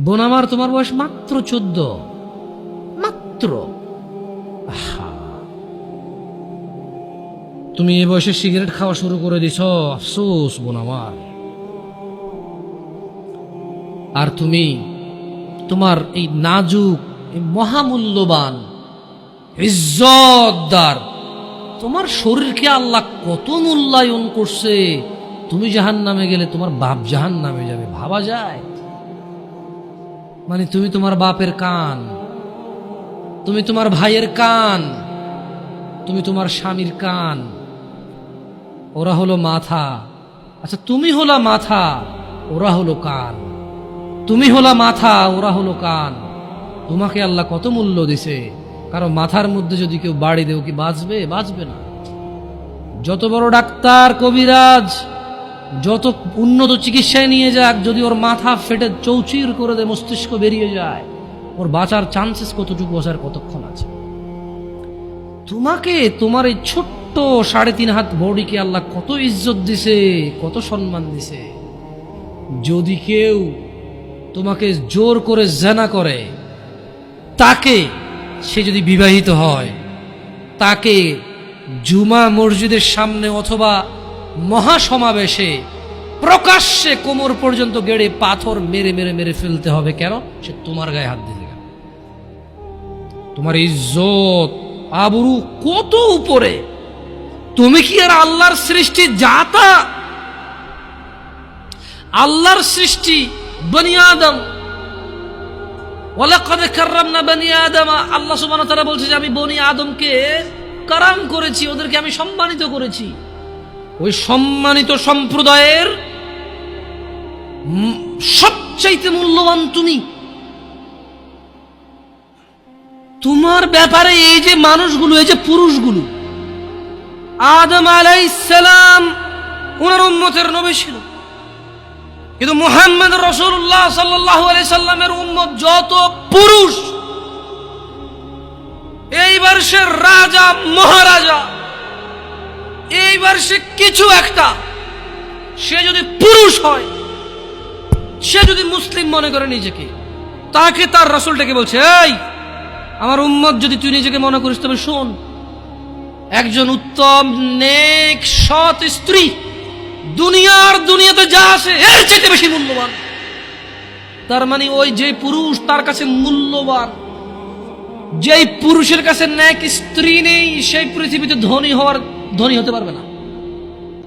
বোন আমার, তোমার বয়স মাত্র 14, মাত্র। তুমি এই বয়সে সিগারেট খাওয়া শুরু করে দিছ, আফসোস বোন আমার। আর তুমি তোমার এই নাজুক, এই মহামূল্যবান, ইজ্জতদার তোমার শরীরকে আল্লাহ কত মূল্যায়ন করছে। তুমি জাহান্নামে গেলে তোমার বাপ জাহান্নামে যাবে, ভাবা যায়? মানে তুমি তোমার বাপের কান, তুমি তোমার ভাইয়ের কান, তুমি তোমার স্বামীর কান, ওরা হলো মাথা। আচ্ছা, তুমি হলা মাথা, ওরা হলো কান। তুমি হলা মাথা, ওরা হলো কান। তোমাকে আল্লাহ কত মূল্য দিছে। কারণ মাথার মধ্যে যদি কেউ বাড়ি দেও, কি বাঁচবে? বাঁচবে না। যত বড় ডাক্তার, কবিরাজ, যত উন্নত চিকিৎসায় নিয়ে যাক, যদি ওর মাথা ফেটে চৌচির করে দেয়, মস্তিষ্ক বেরিয়ে যায়, ওর বাঁচার চান্সেস কতটুকু, বাঁচার কতক্ষণ আছে? তোমাকে, তোমার এই ছোট্ট 3.5 হাত বডিকে আল্লাহ কত ইজ্জত দিছে, কত সম্মান দিছে। যদি কেউ তোমাকে জোর করে জানা করে, তাকে, সে যদি বিবাহিত হয়, তাকে জুমা মসজিদের সামনে অথবা মহাসমাবেশে প্রকাশ্যে কোমর পর্যন্ত গেড়ে পাথর মেরে মেরে মেরে ফেলতে হবে। কেন? সে তোমার গায়ে হাত দিলে। তোমার ইজ্জত আবরু কত উপরে। তুমি কি আর আল্লাহর সৃষ্টি জাতা? আল্লাহর সৃষ্টি বনি আদম, ওয়ালাকাদ কাররামনা বনি আদম। আল্লাহ সুবহানাহু ওয়া তাআলা বলছে যে আমি বনি আদমকে কারাম করেছি, ওদেরকে আমি সম্মানিত করেছি। ওই সম্মানিত সম্প্রদায়ের সবচাইতে মূল্যবান তুমি। তোমার ব্যাপারে এই যে মানুষগুলো, এই যে পুরুষগুলো, আদম আলাইহিস সালাম ওনার উম্মতের নবী ছিল, কিন্তু মুহাম্মদ রাসূলুল্লাহ সাল্লাল্লাহু আলাইহি সাল্লামের উম্মত যত পুরুষ, এইবার সে রাজা মহারাজা, এইবার সে কিছু একটা, সে যদি পুরুষ হয়, সে যদি মুসলিম মনে করে নিজেকে, তাকে তার রাসূলটাকে বলছে, এই আমার উম্মত যদি তুই নিজেকে মনে করিস, তবে শোন, একজন উত্তম নেক সৎ স্ত্রী দুনিয়াতে যা আছে এর চাইতে বেশি মূল্যবান। তার মানে ওই যে পুরুষ তার কাছে মূল্যবান, যেই পুরুষের কাছে নেক স্ত্রী নেই, সেই পৃথিবীতে ধনী হতে পারবে না।